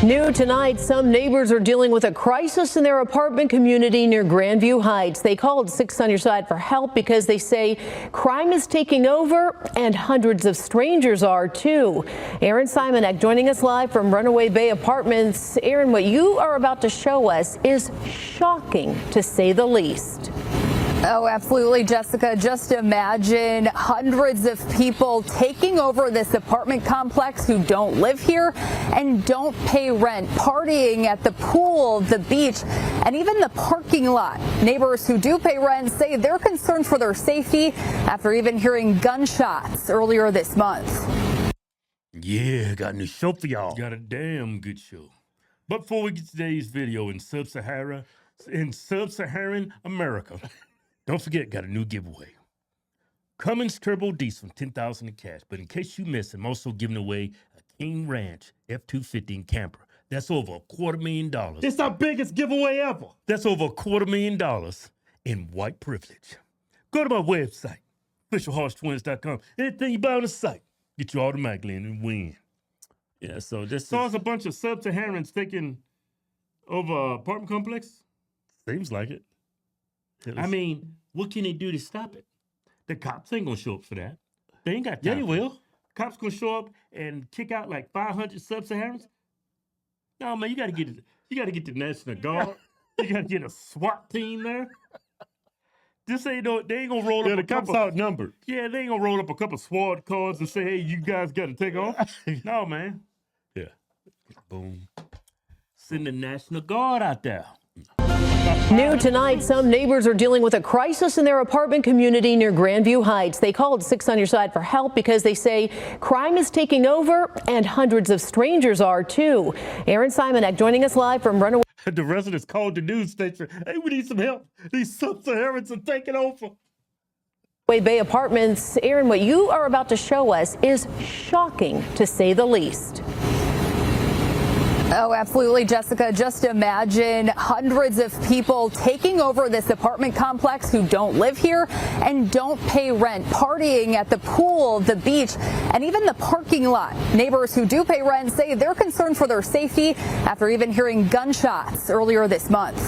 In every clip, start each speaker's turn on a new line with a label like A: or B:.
A: New tonight, some neighbors are dealing with a crisis in their apartment community near Grandview Heights. They called 6 on Your Side for help because they say crime is taking over and hundreds of strangers are too. Aaron Simonek joining us live from Runaway Bay Apartments. Aaron, what you are about to show us is shocking, to say the least.
B: Oh, absolutely, Jessica. Just imagine hundreds of people taking over this apartment complex who don't live here and don't pay rent, partying at the pool, the beach, and even the parking lot. Neighbors who do pay rent say they're concerned for their safety after even hearing gunshots earlier this month.
C: Yeah, got a new show for y'all.
D: Got a damn good show. But before we get to today's video in Sub-Saharan America, don't forget, got a new giveaway. Cummins Turbo Diesel, $10,000 in cash. But in case you missed, I'm also giving away a King Ranch F-250 and camper. That's over $250,000.
C: It's our biggest giveaway ever.
D: That's over $250,000 in white privilege. Go to my website, officialhorsestwins.com. Anything you buy on the site, get you automatically in and win. Yeah, so this
C: So it's a bunch of Sub-Saharans taking over an apartment complex?
D: seems like it.
C: I mean, what can they do to stop it? The cops ain't gonna show up for that. They ain't got time.
D: Yeah, they will.
C: Cops gonna show up and kick out like 500 Sub-Saharans? No, man, you gotta get the National Guard. You gotta get a SWAT team there. This ain't no, they ain't gonna roll up
D: The
C: a
D: cops
C: couple.
D: outnumbered.
C: Yeah, they ain't gonna roll up a couple SWAT cars and say, hey, you guys gotta take off. No, man.
D: Yeah. Boom.
C: Send the National Guard out there.
A: New tonight, some neighbors are dealing with a crisis in their apartment community near Grandview Heights. They called 6 on Your Side for help because they say crime is taking over and hundreds of strangers are too. Aaron Simonek joining us live from Runaway
C: The residents called the news station. Hey, we need some help. These Sub-Saharans are taking over.
A: Bay Apartments. Aaron, what you are about to show us is shocking, to say the least.
B: Oh, absolutely, Jessica. Just imagine hundreds of people taking over this apartment complex who don't live here and don't pay rent, partying at the pool, the beach, and even the parking lot. Neighbors who do pay rent say they're concerned for their safety after even hearing gunshots earlier this month.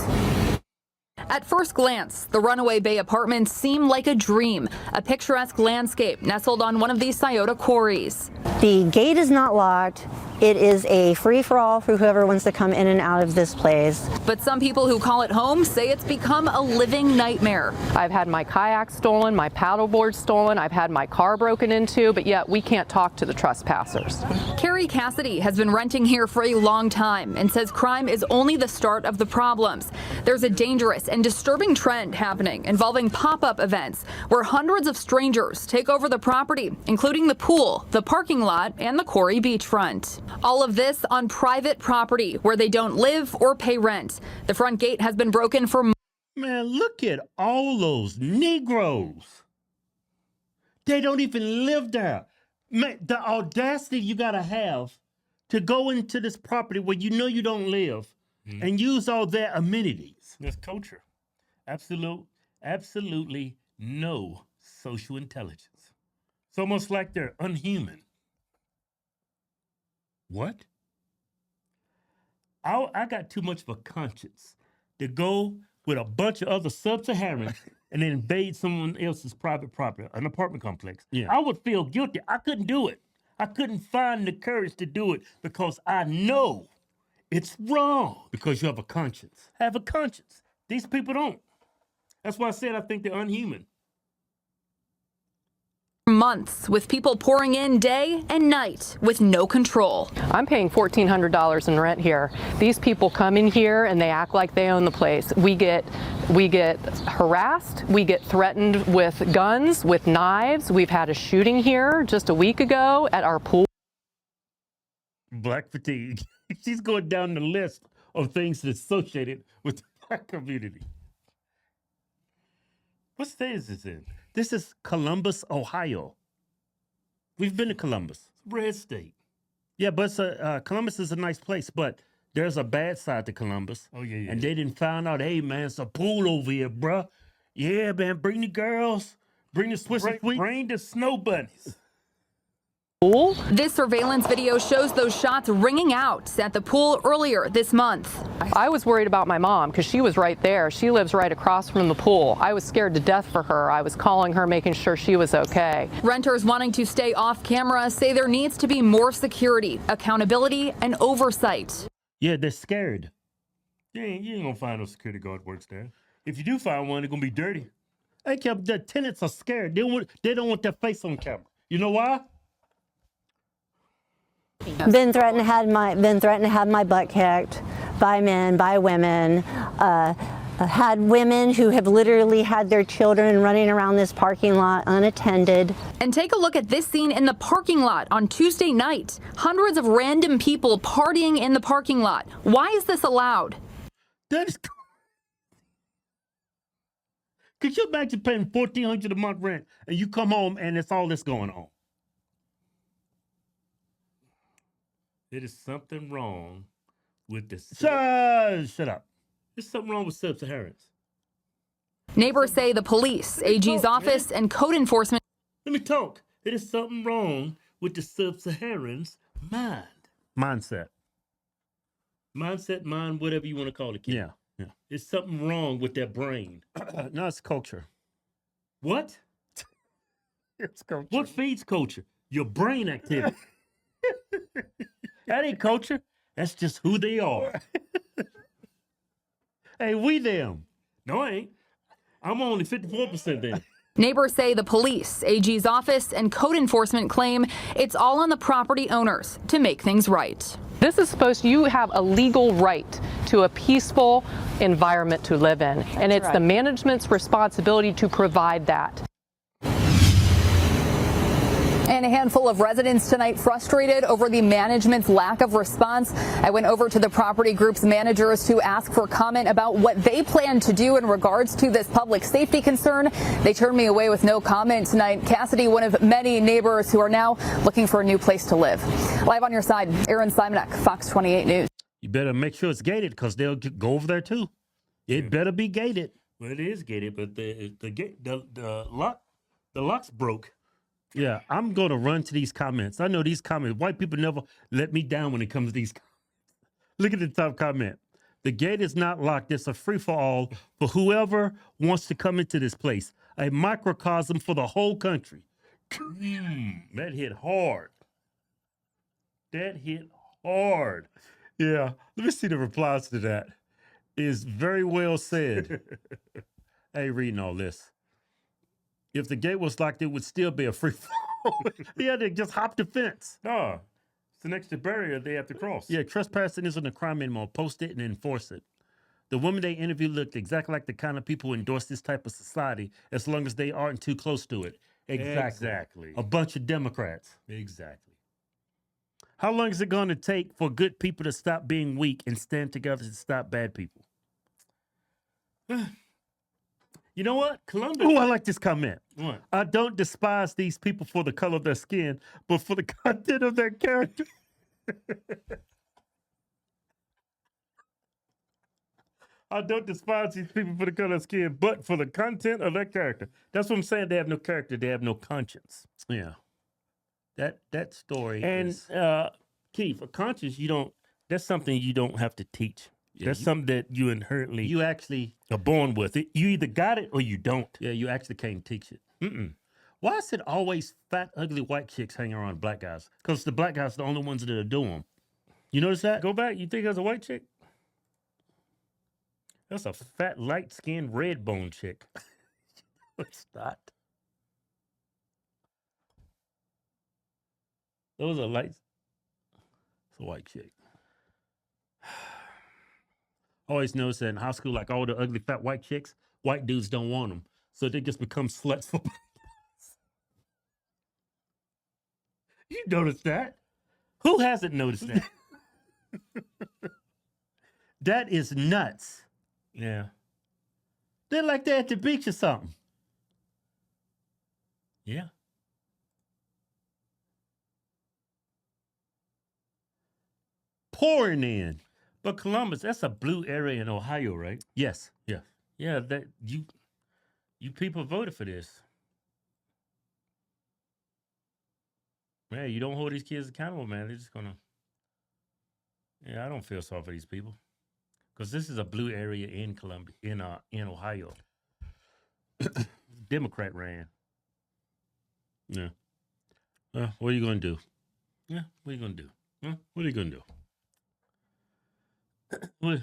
B: At first glance, the Runaway Bay Apartments seem like a dream, a picturesque landscape nestled on one of these Scioto quarries.
E: The gate is not locked. It is a free-for-all for whoever wants to come in and out of this place.
B: But some people who call it home say it's become a living nightmare.
F: I've had my kayak stolen, my paddleboard stolen, I've had my car broken into, but yet we can't talk to the trespassers.
B: Carrie Cassidy has been renting here for a long time and says crime is only the start of the problems. There's a dangerous and disturbing trend happening involving pop-up events where hundreds of strangers take over the property, including the pool, the parking lot, and the quarry beachfront. All of this on private property where they don't live or pay rent. The front gate has been broken for
C: Man, look at all those Negroes. They don't even live there. Man, the audacity you gotta have to go into this property where you know you don't live and use all their amenities.
D: That's culture. Absolutely no social intelligence.
C: It's almost like they're unhuman.
D: What?
C: I got too much of a conscience to go with a bunch of other Sub-Saharans and then invade someone else's private property, an apartment complex.
D: Yeah.
C: I would feel guilty. I couldn't do it. I couldn't find the courage to do it because I know it's wrong.
D: Because you have a conscience.
C: I have a conscience. These people don't. That's why I said I think they're unhuman.
B: months, with people pouring in day and night with no control.
F: I'm paying $1,400 in rent here. These people come in here and they act like they own the place. We get harassed, we get threatened with guns, with knives. We've had a shooting here just a week ago at our pool.
C: Black fatigue. She's going down the list of things that's associated with the black community. What state is this in? This is Columbus, Ohio. We've been to Columbus. Red state. Yeah, but Columbus is a nice place, but there's a bad side to Columbus.
D: Oh, yeah.
C: And they didn't find out, hey, man, it's a pool over here, bruh. Yeah, man, bring the girls. Bring the Swiss and Sweets. Bring the snow bunnies.
F: pool.
B: This surveillance video shows those shots ringing out at the pool earlier this month.
F: I was worried about my mom because she was right there. She lives right across from the pool. I was scared to death for her. I was calling her, making sure she was okay.
B: Renters wanting to stay off camera say there needs to be more security, accountability, and oversight.
C: Yeah, they're scared.
D: You ain't gonna find no security guard works there. If you do find one, it's gonna be dirty.
C: Hey, Kev, the tenants are scared. They don't want their face on camera. You know why?
E: Been threatened to have my butt kicked by men, by women. Had women who have literally had their children running around this parking lot unattended.
B: And take a look at this scene in the parking lot on Tuesday night. Hundreds of random people partying in the parking lot. Why is this allowed?
C: That is. Could you imagine paying $1,400 a month rent and you come home and it's all this going on?
D: There is something wrong with the.
C: Shut up.
D: There's something wrong with sub-Saharans.
B: Neighbors say the police, AG's office, and code enforcement.
D: Let me talk. There is something wrong with the sub-Saharans'
C: Mindset.
D: mind, whatever you want to call it. Kid.
C: Yeah.
D: There's something wrong with their brain.
C: No, it's culture.
D: What?
C: It's culture.
D: What feeds culture? Your brain activity.
C: That ain't culture.
D: That's just who they are.
C: Hey, we them.
D: No, I ain't. I'm only 54% there.
B: Neighbors say the police, AG's office, and code enforcement claim it's all on the property owners to make things right.
F: This is you have a legal right to a peaceful environment to live in. And it's the management's responsibility to provide that.
B: And a handful of residents tonight frustrated over the management's lack of response. I went over to the property group's managers to ask for comment about what they plan to do in regards to this public safety concern. They turned me away with no comment tonight. Cassidy, one of many neighbors who are now looking for a new place to live. Live on your side, Aaron Simonek, Fox 28 News.
C: You better make sure it's gated because they'll go over there too. It better be gated.
D: Well, it is gated, but the lock's broke.
C: Yeah, I'm going to run to these comments. I know these comments. White people never let me down when it comes to these comments. Look at the top comment. The gate is not locked. It's a free-for-all for whoever wants to come into this place. A microcosm for the whole country.
D: That hit hard.
C: Yeah, let me see the replies to that. Is very well said. Hey, reading all this. If the gate was locked, it would still be a free fall. Yeah, they just hop the fence.
D: No, it's an extra barrier they have to cross.
C: Yeah, trespassing isn't a crime anymore. Post it and enforce it. The woman they interviewed looked exactly like the kind of people who endorse this type of society as long as they aren't too close to it.
D: Exactly.
C: A bunch of Democrats.
D: Exactly.
C: How long is it going to take for good people to stop being weak and stand together to stop bad people?
D: You know what? Columbus.
C: Oh, I like this comment.
D: What?
C: I don't despise these people for the color of their skin, but for the content of their character. I don't despise these people for the color of skin, but for the content of their character. That's what I'm saying. They have no character. They have no conscience. Yeah. That story
D: And
C: is...
D: Keith, a conscience, that's something you don't have to teach.
C: Yeah,
D: That's something that you inherently
C: you actually...
D: are born with. You either got it or you don't.
C: Yeah, you actually can't teach it.
D: Mm-mm.
C: Why is it always fat, ugly white chicks hanging around black guys? Because the black guys are the only ones that do them. You notice that?
D: Go back. You think that's a white chick? That's a fat, light-skinned, red bone chick.
C: It's not.
D: Those are lights.
C: It's a white chick. Always notice that in high school, like all the ugly, fat white chicks, white dudes don't want them. So they just become sluts for You noticed that?
D: Who hasn't noticed that?
C: That is nuts.
D: Yeah.
C: They're like they're at the beach or something.
D: Yeah.
C: Pouring in.
D: But Columbus, that's a blue area in Ohio, right?
C: Yes.
D: Yeah. Yeah, that you people voted for this. Man, you don't hold these kids accountable, man. They're just gonna. Yeah, I don't feel sorry for these people, because this is a blue area in Columbia, in Ohio. Democrat ran. Yeah. What are you gonna do? Yeah. What are you gonna do? What are you gonna do? What?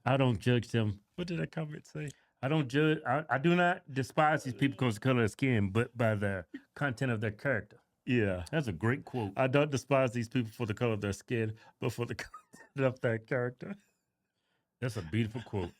D: I don't judge them. What did that comment say? I don't judge. I do not despise these people because of the color of their skin, but by the content of their character.
C: Yeah.
D: That's a great quote.
C: I don't despise these people for the color of their skin, but for the content of their character.
D: That's a beautiful quote.